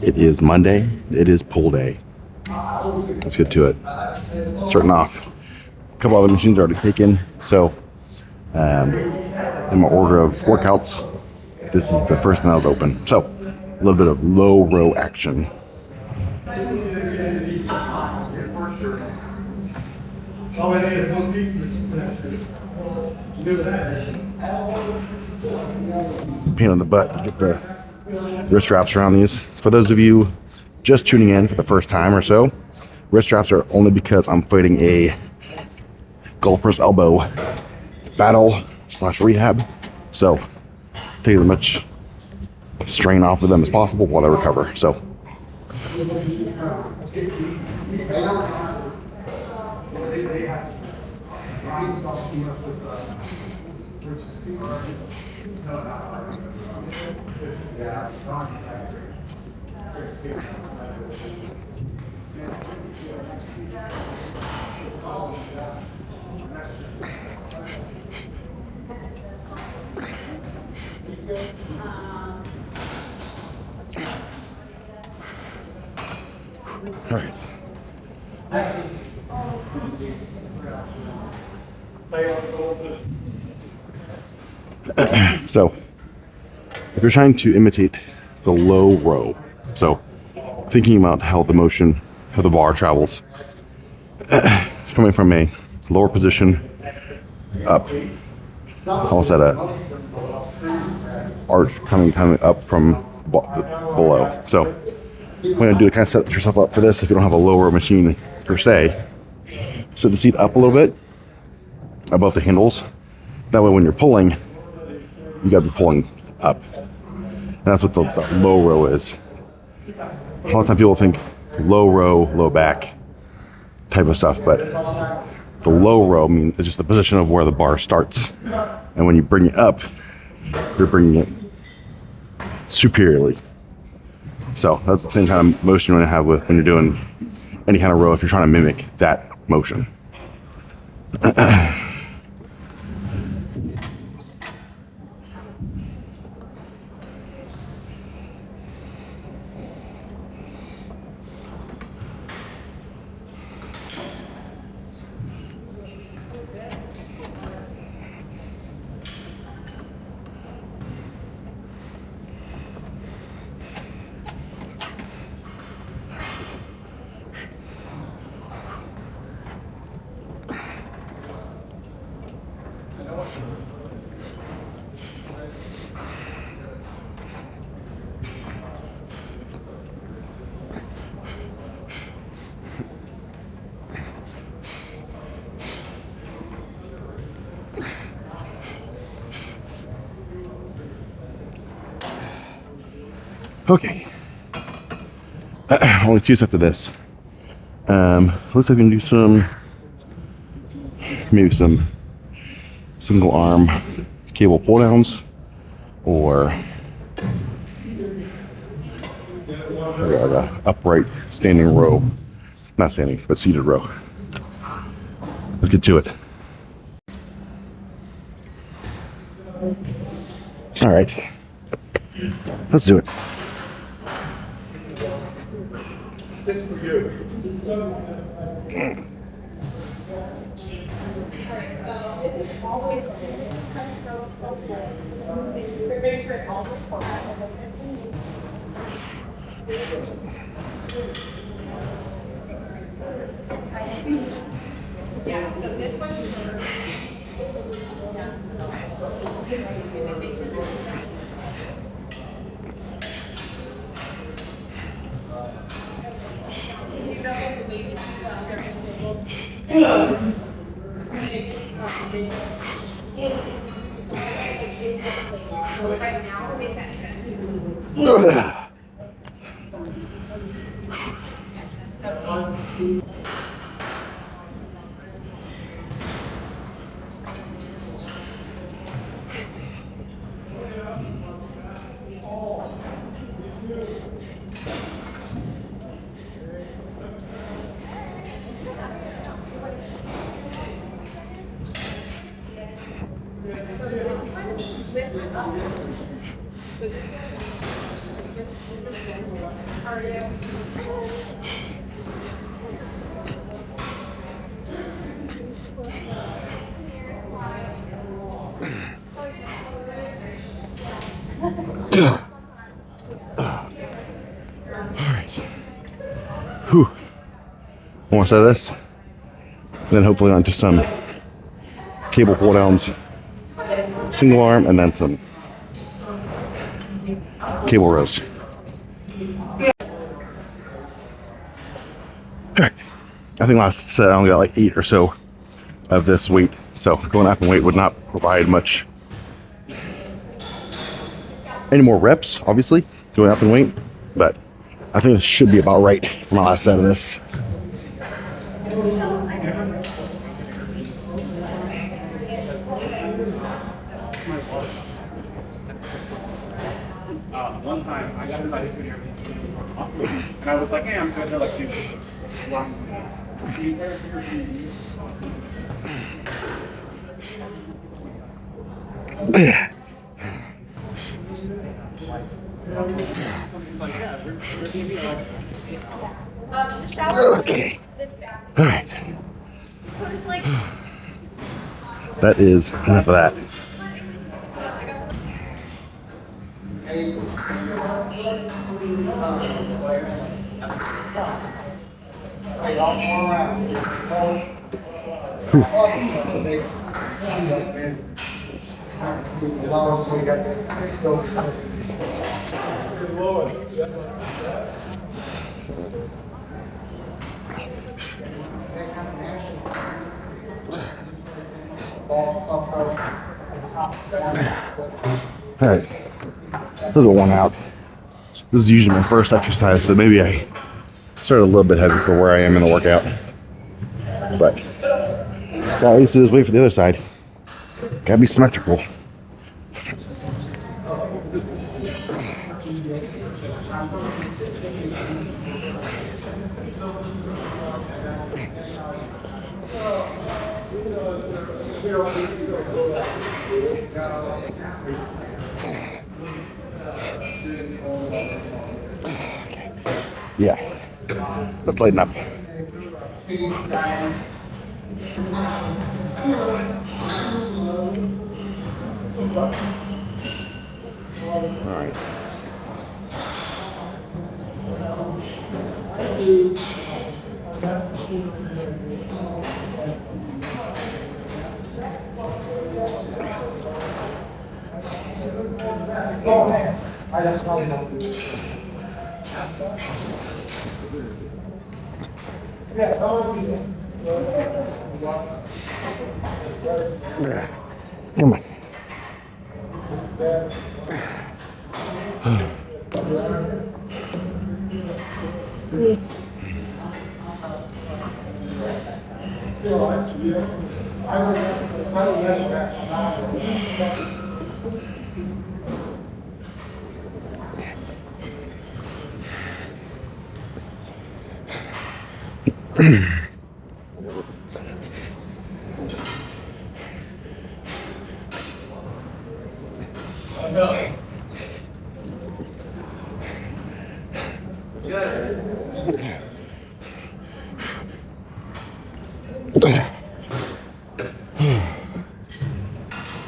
It is Monday. It is pull day. Let's get to it. Starting off, a couple other machines are already taken. So, in my order of workouts, this is the first one that was open. So, a little bit of low row action. Pain on the butt to get the wrist wraps around these. For those of you just tuning in for the first time or so, wrist wraps are only because I'm fighting a golfer's elbow battle / rehab. So take as much strain off of them as possible while they recover. So all right. So, if you're trying to imitate the low row, so thinking about how the motion of the bar travels, it's coming from a lower position up, almost at a arch coming up from below. So, what I'm going to do to kind of set yourself up for this, if you don't have a lower machine per se, set the seat up a little bit above the handles. That way when you're pulling, you got to be pulling up. And that's what the low row is. A lot of times people think low row, low back type of stuff, but the low row means it's just the position of where the bar starts. And when you bring it up, you're bringing it superiorly. So that's the same kind of motion you want to have when you're doing any kind of row if you're trying to mimic that motion. Okay. Only 2 sets of this. Looks like we can do maybe some single arm cable pull downs, or upright standing row. Not standing, but seated row. Let's get to it. All right. Let's do it. This for you. Yeah, so this one is right now, make that sense. are you? Alright. Whew. One more set of this. Then hopefully onto some cable pull downs, single arm, and then some cable rows. Alright. I think last set I only got like 8 or so of this weight. So going up in weight would not provide much. Any more reps, obviously, going up in weight, but I think it should be about right for my last set of this. One time I got invited to an Airbnb and I was like, hey, I'm good. They're like, dude, Shower. Okay. All right. That is enough of that. All right, a little worn out. This is usually my first exercise, so maybe I started a little bit heavy for where I am in the workout. But gotta at least do this weight for the other side. Gotta be symmetrical. Yeah, let's lighten up. All right. Come on.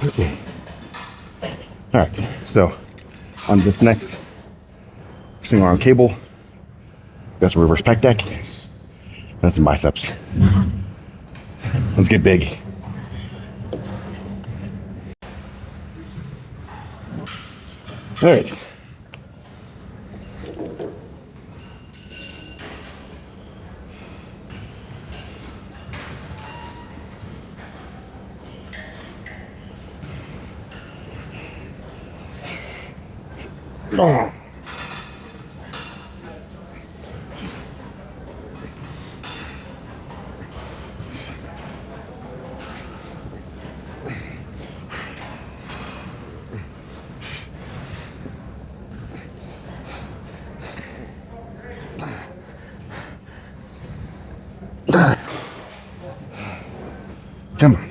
Okay. All right, so on this next single arm cable, got some reverse pec deck and some biceps. Let's get big. All right. Oh. Come on.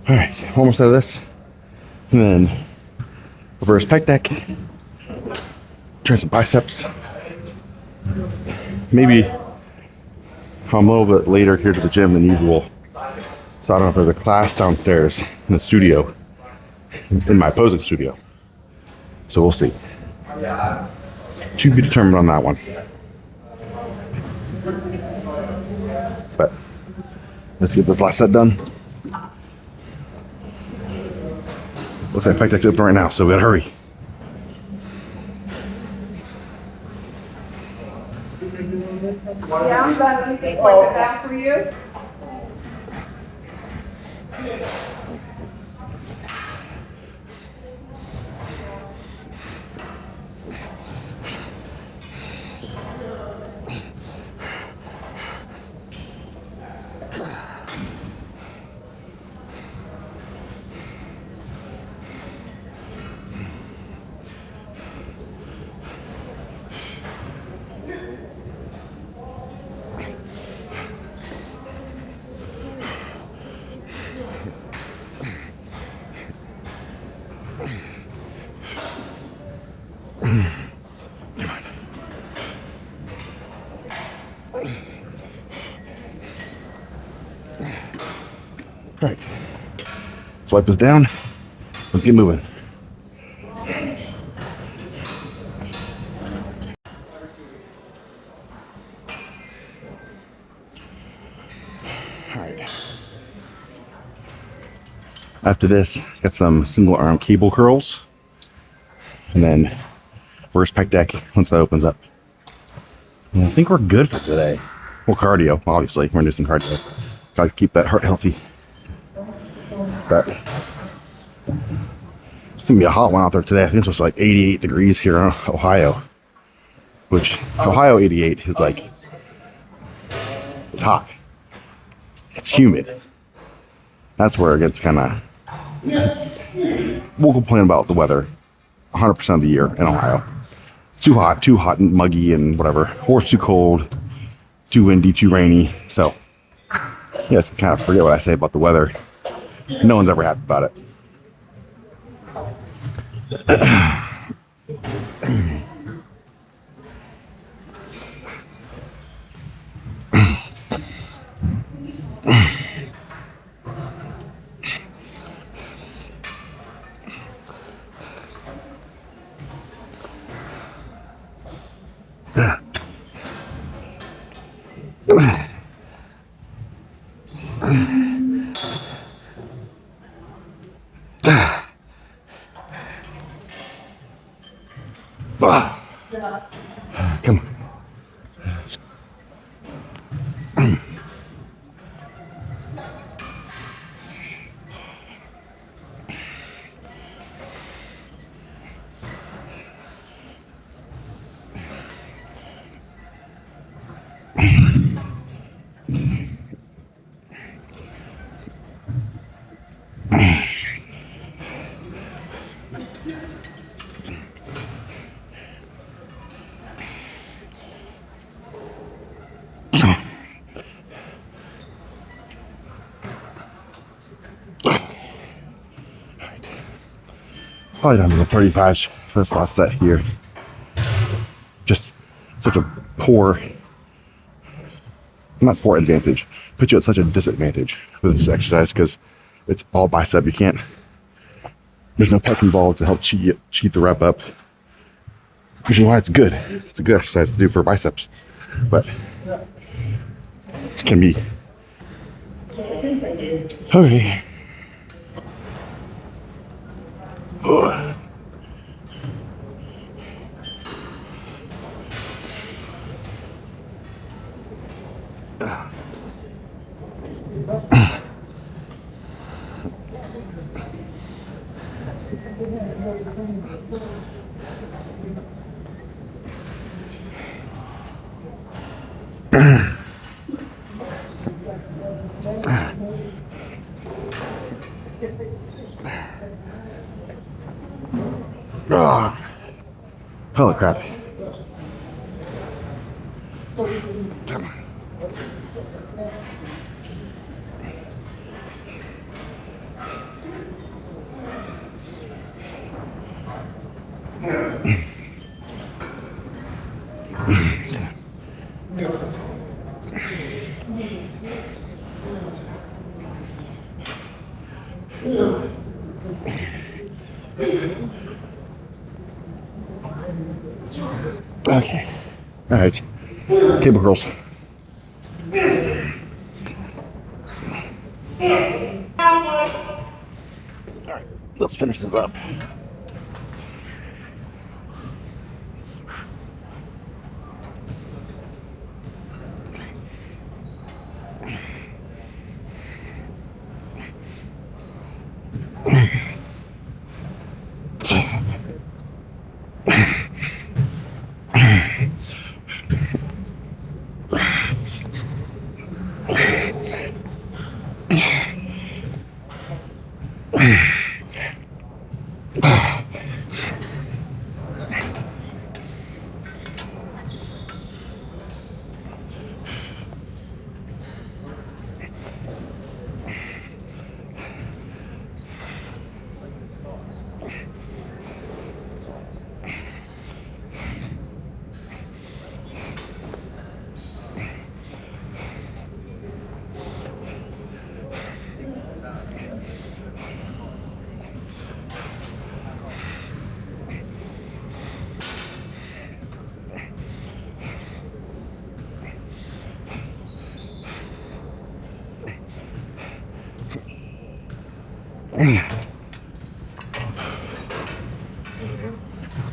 All right, almost out of this. And then reverse pec deck. Try some biceps. Maybe I'm a little bit later here to the gym than usual. So I don't know if there's a class downstairs in the studio, in my posing studio. So we'll see. To be determined on that one. But let's get this last set done. Looks like pec deck's open right now, so we gotta hurry. Yeah, I'm done. Anything like that for you? All right, let's wipe this down. Let's get moving. All right. After this, got some single arm cable curls, and then reverse pec deck once that opens up. And I think we're good for today. Well, cardio, obviously. We're gonna do some cardio. Gotta keep that heart healthy. But it's gonna be a hot one out there today. I think it's supposed to be like 88 degrees here in Ohio. Which, Ohio 88 is like, it's hot. It's humid. That's where it gets kind of, we'll complain about the weather 100% of the year in Ohio. It's too hot and muggy and whatever. Or it's too cold, too windy, too rainy. So, you guys can kind of forget what I say about the weather. No one's ever happy about it. Come on. Probably down to the 35s for this last set here. Just such a poor, not poor advantage, put you at such a disadvantage with this exercise because it's all bicep. You can't, there's no pec involved to help cheat the rep up, which is why it's good. It's a good exercise to do for biceps, but it can be. Okay. Oh. Holy crap. Come on. Okay. All right. Cable curls. All right. Let's finish this up.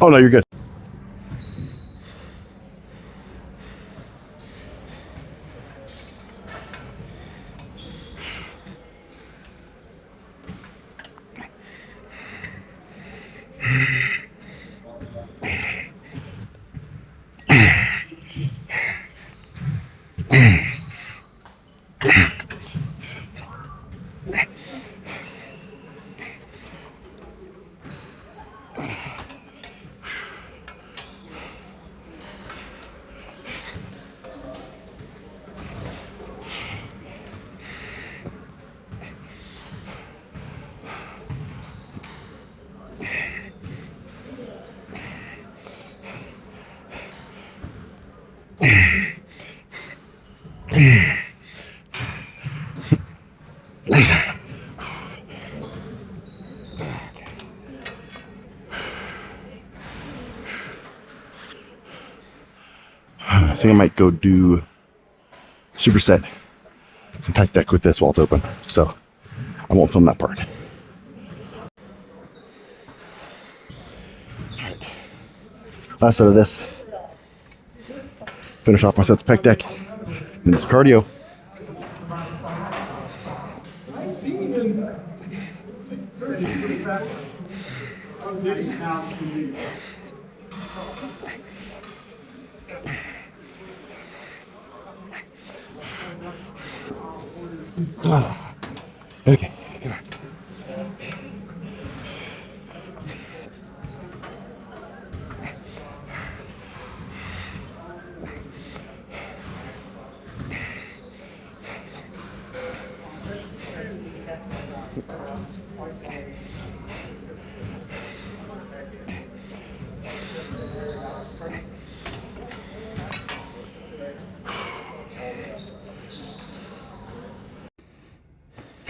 Oh no, you're good. I think I might go do superset some tech deck with this while it's open. So I won't film that part. Last set of this. Finish off my sets of pec deck. Then it's cardio. Okay, come on.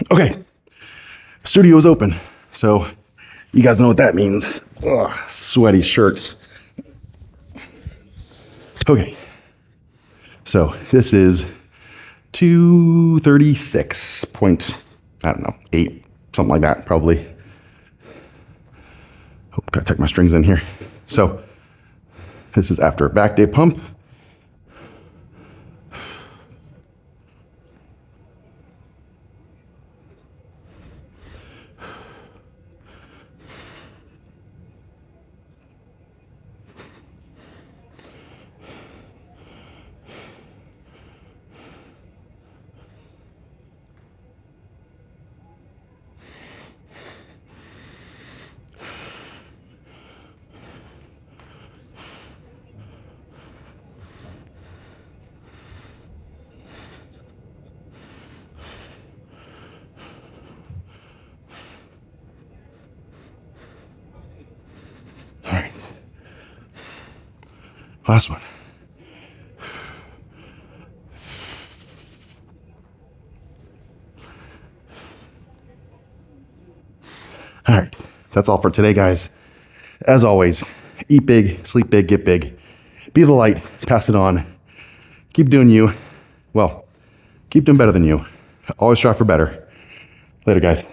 Okay, studio is open, so you guys know what that means. Ugh, sweaty shirt. Okay, so this is 236 point, I don't know, 8, something like that, probably. Oh, gotta tuck my strings in here. So this is after a back day pump. Last one. All right, that's all for today, guys. As always, eat big, sleep big, get big. Be the light, pass it on. Keep doing you. Well, keep doing better than you. Always strive for better. Later, guys.